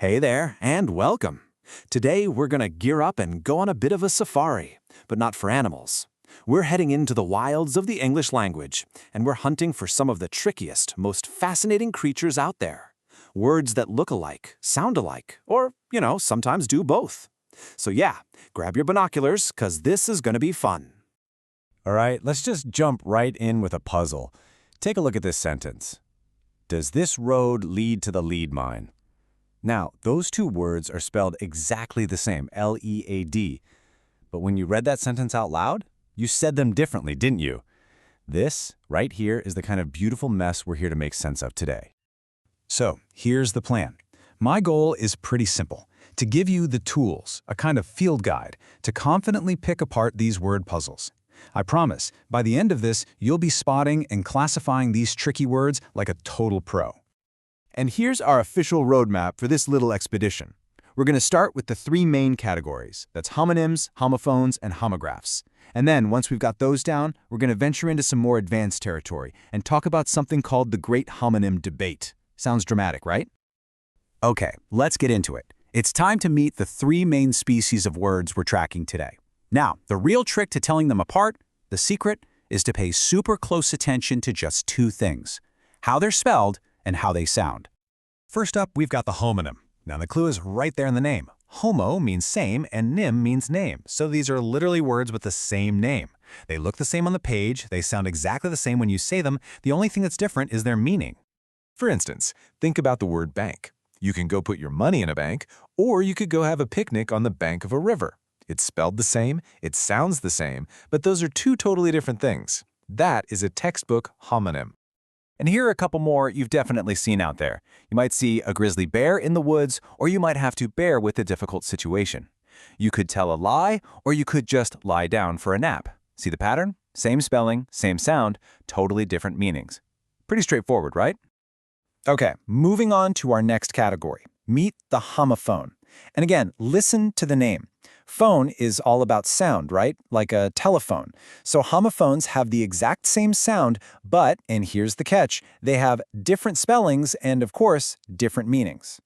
Hey there, and welcome. Today we're going to gear up and go on a bit of a safari, but not for animals. We're heading into the wilds of the English language, and we're hunting for some of the trickiest, most fascinating creatures out there. Words that look alike, sound alike, or, sometimes do both. So yeah, grab your binoculars, 'cause this is going to be fun. All right, let's just jump right in with a puzzle. Take a look at this sentence. Does this road lead to the lead mine? Now, those two words are spelled exactly the same, L-E-A-D. But when you read that sentence out loud, you said them differently, didn't you? This, right here, is the kind of beautiful mess we're here to make sense of today. So, here's the plan. My goal is pretty simple, to give you the tools, a kind of field guide, to confidently pick apart these word puzzles. I promise, by the end of this, you'll be spotting and classifying these tricky words like a total pro. And here's our official roadmap for this little expedition. We're going to start with the three main categories. That's homonyms, homophones, and homographs. And then, once we've got those down, we're going to venture into some more advanced territory and talk about something called the Great Homonym Debate. Sounds dramatic, right? Okay, let's get into it. It's time to meet the three main species of words we're tracking today. Now, the real trick to telling them apart, the secret, is to pay super close attention to just two things: how they're spelled and how they sound. First up, we've got the homonym. Now, the clue is right there in the name. Homo means same and nym means name, so these are literally words with the same name. They look the same on the page, they sound exactly the same when you say them, the only thing that's different is their meaning. For instance, think about the word bank. You can go put your money in a bank, or you could go have a picnic on the bank of a river. It's spelled the same, it sounds the same, but those are two totally different things. That is a textbook homonym. And here are a couple more you've definitely seen out there. You might see a grizzly bear in the woods, or you might have to bear with a difficult situation. You could tell a lie, or you could just lie down for a nap. See the pattern? Same spelling, same sound, totally different meanings. Pretty straightforward, right? Okay, moving on to our next category. Meet the homophone. And again, listen to the name. Phone is all about sound, right? Like a telephone. So homophones have the exact same sound, but, and here's the catch, they have different spellings and, of course, different meanings.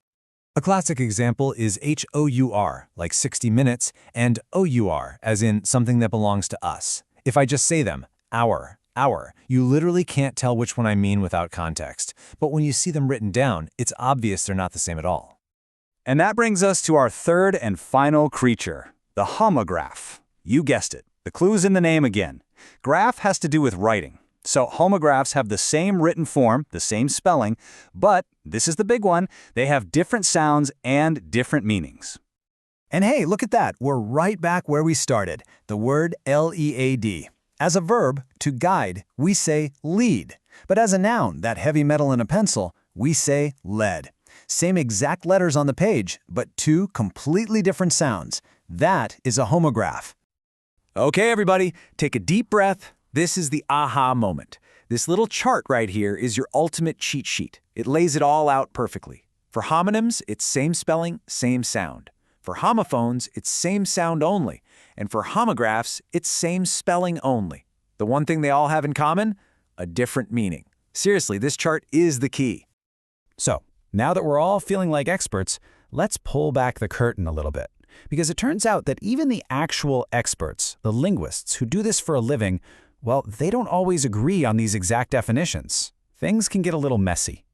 A classic example is HOUR, like 60 minutes, and OUR, as in something that belongs to us. If I just say them, our, you literally can't tell which one I mean without context. But when you see them written down, it's obvious they're not the same at all. And that brings us to our third and final creature, the homograph. You guessed it, the clue's in the name again. Graph has to do with writing. So homographs have the same written form, the same spelling, but, this is the big one, they have different sounds and different meanings. And hey, look at that, we're right back where we started, the word L-E-A-D. As a verb, to guide, we say lead. But as a noun, that heavy metal in a pencil, we say lead. Same exact letters on the page, but two completely different sounds. That is a homograph. Okay, everybody, take a deep breath. This is the aha moment. This little chart right here is your ultimate cheat sheet. It lays it all out perfectly. For homonyms, it's same spelling, same sound. For homophones, it's same sound only. And for homographs, it's same spelling only. The one thing they all have in common? A different meaning. Seriously, this chart is the key. So, now that we're all feeling like experts, let's pull back the curtain a little bit. Because it turns out that even the actual experts, the linguists who do this for a living, well, they don't always agree on these exact definitions. Things can get a little messy.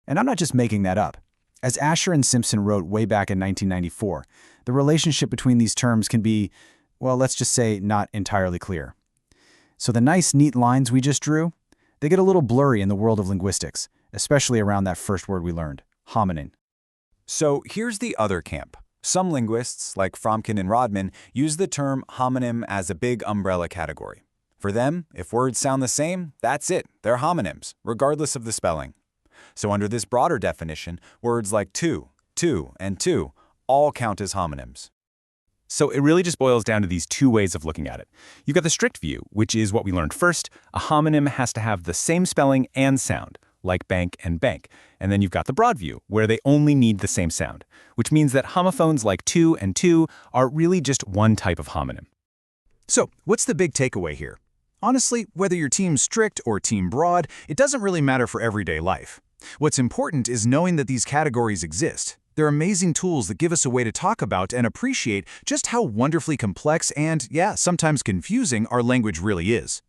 And I'm not just making that up. As Asher and Simpson wrote way back in 1994, the relationship between these terms can be, well, let's just say not entirely clear. So the nice, neat lines we just drew, they get a little blurry in the world of linguistics, especially around that first word we learned, hominin. So here's the other camp. Some linguists, like Fromkin and Rodman, use the term homonym as a big umbrella category. For them, if words sound the same, that's it. They're homonyms, regardless of the spelling. So under this broader definition, words like to, and to all count as homonyms. So it really just boils down to these two ways of looking at it. You've got the strict view, which is what we learned first. A homonym has to have the same spelling and sound, like bank and bank. And then you've got the broad view, where they only need the same sound, which means that homophones like to and to are really just one type of homonym. So, what's the big takeaway here? Honestly, whether you're team strict or team broad, it doesn't really matter for everyday life. What's important is knowing that these categories exist. They're amazing tools that give us a way to talk about and appreciate just how wonderfully complex and, yeah, sometimes confusing our language really is.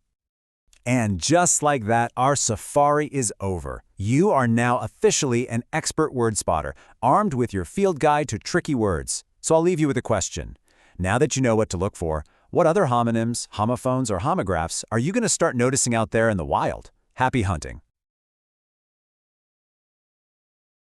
And just like that, our safari is over. You are now officially an expert word spotter, armed with your field guide to tricky words. So I'll leave you with a question. Now that you know what to look for, what other homonyms, homophones, or homographs are you going to start noticing out there in the wild? Happy hunting!